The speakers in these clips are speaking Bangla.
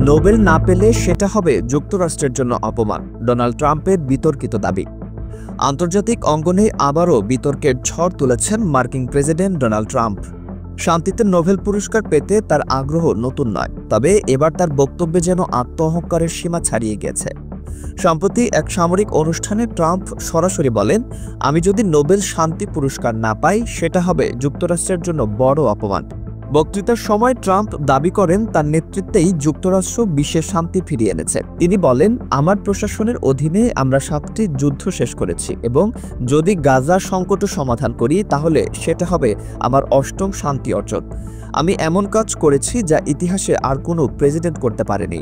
নোবেল না পেলে সেটা হবে যুক্তরাষ্ট্রের জন্য অপমান, ডোনাল্ড ট্রাম্পের বিতর্কিত দাবি। আন্তর্জাতিক অঙ্গনে আবারও বিতর্কের ঝড় তুলেছেন মার্কিন প্রেসিডেন্ট ডোনাল্ড ট্রাম্প। শান্তিতে নোবেল পুরস্কার পেতে তার আগ্রহ নতুন নয়, তবে এবার তার বক্তব্যে যেন আত্ম-অহংকারের সীমা ছাড়িয়ে গেছে। সম্প্রতি এক সামরিক অনুষ্ঠানে ট্রাম্প সরাসরি বলেন, আমি যদি নোবেল শান্তি পুরস্কার না পাই সেটা হবে যুক্তরাষ্ট্রের জন্য বড় অপমান। বক্তৃতার সময় ট্রাম্প দাবি করেন তার নেতৃত্বেই যুক্তরাষ্ট্র বিশ্বের শান্তি ফিরিয়ে এনেছে। তিনি বলেন, আমার প্রশাসনের অধীনে আমরা 7টি যুদ্ধ শেষ করেছি এবং যদি গাজা সংকটও সমাধান করি তাহলে সেটা হবে আমার 8ম শান্তি অর্জন। আমি এমন কাজ করেছি যা ইতিহাসে আর কোনো প্রেসিডেন্ট করতে পারেনি।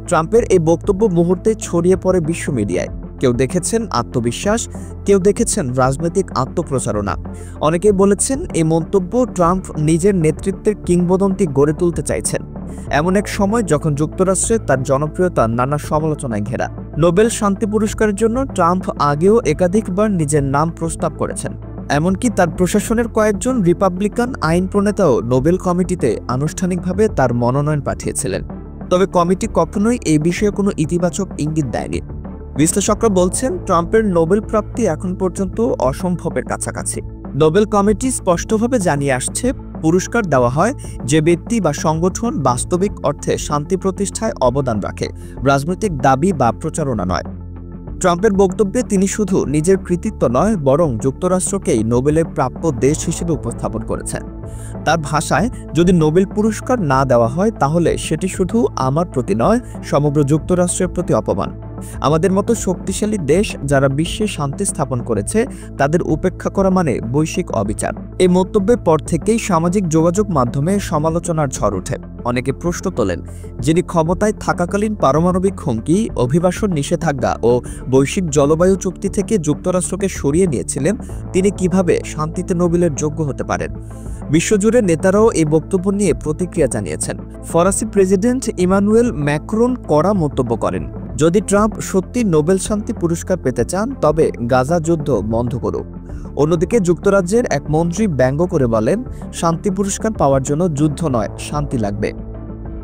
ট্রাম্পের এই বক্তব্য মুহূর্তে ছড়িয়ে পড়ে বিশ্ব মিডিয়ায়। কেউ দেখেছেন আত্মবিশ্বাস, কেউ দেখেছেন রাজনৈতিক আত্মপ্রচারণা। অনেকে বলেছেন এই মন্তব্য ট্রাম্প নিজের নেতৃত্বের কিংবদন্তি গড়ে তুলতে চাইছেন, এমন এক সময় যখন যুক্তরাষ্ট্রে তার জনপ্রিয়তা নানা সমালোচনায় ঘেরা। নোবেল শান্তি পুরস্কারের জন্য ট্রাম্প আগেও একাধিকবার নিজের নাম প্রস্তাব করেছেন। এমনকি তার প্রশাসনের কয়েকজন রিপাবলিকান আইন প্রণেতাও নোবেল কমিটিতে আনুষ্ঠানিকভাবে তার মনোনয়ন পাঠিয়েছিলেন। তবে কমিটি কখনোই এই বিষয়ে কোনো ইতিবাচক ইঙ্গিত দেয়নি। বিশ্লেষকরা বলছেন, ট্রাম্পের নোবেল প্রাপ্তি এখন পর্যন্ত অসম্ভবের কাছাকাছি। নোবেল কমিটি স্পষ্টভাবে জানিয়ে আসছে, পুরস্কার দেওয়া হয় যে ব্যক্তি বা সংগঠন বাস্তবিক অর্থে শান্তি প্রতিষ্ঠায় অবদান রাখে, রাজনৈতিক দাবি বা প্রচারণা নয়। ট্রাম্পের বক্তব্যে তিনি শুধু নিজের কৃতিত্ব নয়, বরং যুক্তরাষ্ট্রকেই নোবেলের প্রাপ্য দেশ হিসেবে উপস্থাপন করেছেন। তার ভাষায়, যদি নোবেল পুরস্কার না দেওয়া হয় তাহলে সেটি শুধু আমার প্রতি নয়, সমগ্র যুক্তরাষ্ট্রের প্রতি অপমান। আমাদের মতো শক্তিশালী দেশ যারা বিশ্বে শান্তি স্থাপন করেছে তাদের উপেক্ষা করা মানে বৈশ্বিক অবিচার। এই মন্তব্যের পর থেকেই সামাজিক যোগাযোগ মাধ্যমে সমালোচনার ঝড় ওঠে। অনেকে প্রশ্ন তোলেন, যিনি ক্ষমতায় থাকাকালীন পারমাণবিক হুমকি, অভিবাসন নিষেধাজ্ঞা ও বৈশ্বিক জলবায়ু চুক্তি থেকে যুক্তরাষ্ট্রকে সরিয়ে নিয়েছিলেন, তিনি কিভাবে শান্তিতে নোবেলের যোগ্য হতে পারেন? বিশ্বজুড়ে নেতারাও এই বক্তব্য নিয়ে প্রতিক্রিয়া জানিয়েছেন। ফরাসি প্রেসিডেন্ট ইমানুয়েল ম্যাক্রন কড়া মন্তব্য করেন, যদি ট্রাম্প সত্যি নোবেল শান্তি পুরস্কার পেতে চান তবে গাজা যুদ্ধ বন্ধ করুক। অন্যদিকে যুক্তরাজ্যের এক মন্ত্রী ব্যঙ্গ করে বলেন, শান্তি পুরস্কার পাওয়ার জন্য যুদ্ধ নয়, শান্তি লাগবে।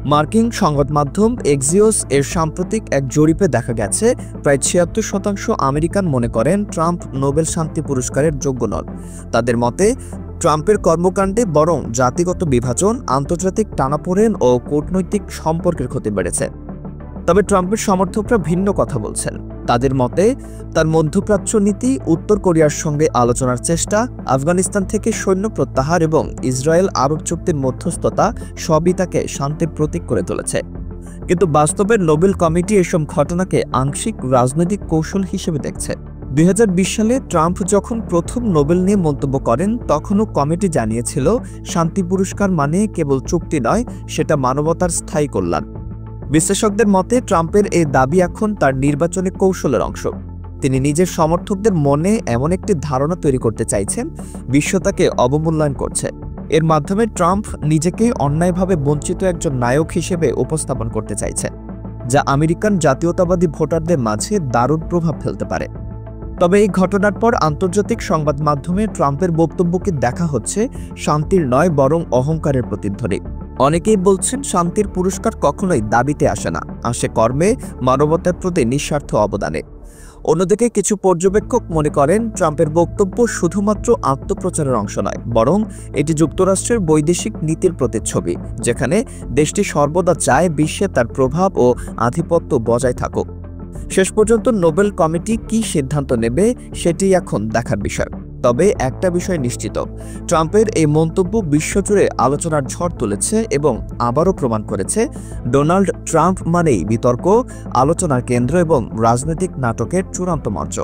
মার্কিন সংবাদ মাধ্যম এক্সিওস এর সাম্প্রতিক এক জরিপে দেখা গেছে, প্রায় 76% আমেরিকান মনে করেন ট্রাম্প নোবেল শান্তি পুরস্কারের যোগ্য নন। তাদের মতে, ট্রাম্পের কর্মকাণ্ডে বরং জাতিগত বিভাজন, আন্তর্জাতিক টানাপোড়েন ও কূটনৈতিক সম্পর্কের ক্ষতি বেড়েছে। তবে ট্রাম্পের সমর্থকরা ভিন্ন কথা বলছেন। তাদের মতে, তার মধ্যপ্রাচ্য নীতি, উত্তর কোরিয়ার সঙ্গে আলোচনার চেষ্টা, আফগানিস্তান থেকে সৈন্য প্রত্যাহার এবং ইসরায়েল আরব চুক্তির মধ্যস্থতা সবই তাকে শান্তির প্রতীক করে তুলেছে। কিন্তু বাস্তবে নোবেল কমিটি এসব ঘটনাকে আংশিক রাজনৈতিক কৌশল হিসেবে দেখছে। 2020 সালে ট্রাম্প যখন প্রথম নোবেল নিয়ে মন্তব্য করেন, তখনও কমিটি জানিয়েছিল শান্তি পুরস্কার মানে কেবল চুক্তি নয়, সেটা মানবতার স্থায়ী কল্যাণ। বিশ্লেষকদের মতে, ট্রাম্পের এই দাবি এখন তার নির্বাচনী কৌশলের অংশ। তিনি নিজের সমর্থকদের মনে এমন একটি ধারণা তৈরি করতে চাইছেন, বিশ্ব তাকে অবমূল্যায়ন করছে। এর মাধ্যমে ট্রাম্প নিজেকে অন্যায়ভাবে বঞ্চিত একজন নায়ক হিসেবে উপস্থাপন করতে চাইছেন, যা আমেরিকান জাতীয়তাবাদী ভোটারদের মাঝে দারুণ প্রভাব ফেলতে পারে। তবে এই ঘটনার পর আন্তর্জাতিক সংবাদ মাধ্যমে ট্রাম্পের বক্তব্যকে দেখা হচ্ছে শান্তির নয়, বরং অহংকারের প্রতিধ্বনি। অনেকেই বলছেন, শান্তির পুরস্কার কখনোই দাবিতে আসে না, আসে কর্মে, মানবতার প্রতি নিঃস্বার্থ অবদানে। অন্যদিকে কিছু পর্যবেক্ষক মনে করেন, ট্রাম্পের বক্তব্য শুধুমাত্র আত্মপ্রচারের অংশ নয়, বরং এটি যুক্তরাষ্ট্রের বৈদেশিক নীতির প্রতিচ্ছবি, যেখানে দেশটি সর্বদা চায় বিশ্বে তার প্রভাব ও আধিপত্য বজায় থাকুক। শেষ পর্যন্ত নোবেল কমিটি কী সিদ্ধান্ত নেবে সেটি এখন দেখার বিষয়। তবে একটা বিষয় নিশ্চিত, ট্রাম্পের এই মন্তব্য বিশ্বজুড়ে আলোচনার ঝড় তুলেছে এবং আবারও প্রমাণ করেছে ডোনাল্ড ট্রাম্প মানেই বিতর্ক, আলোচনার কেন্দ্র এবং রাজনৈতিক নাটকের চূড়ান্ত মঞ্চ।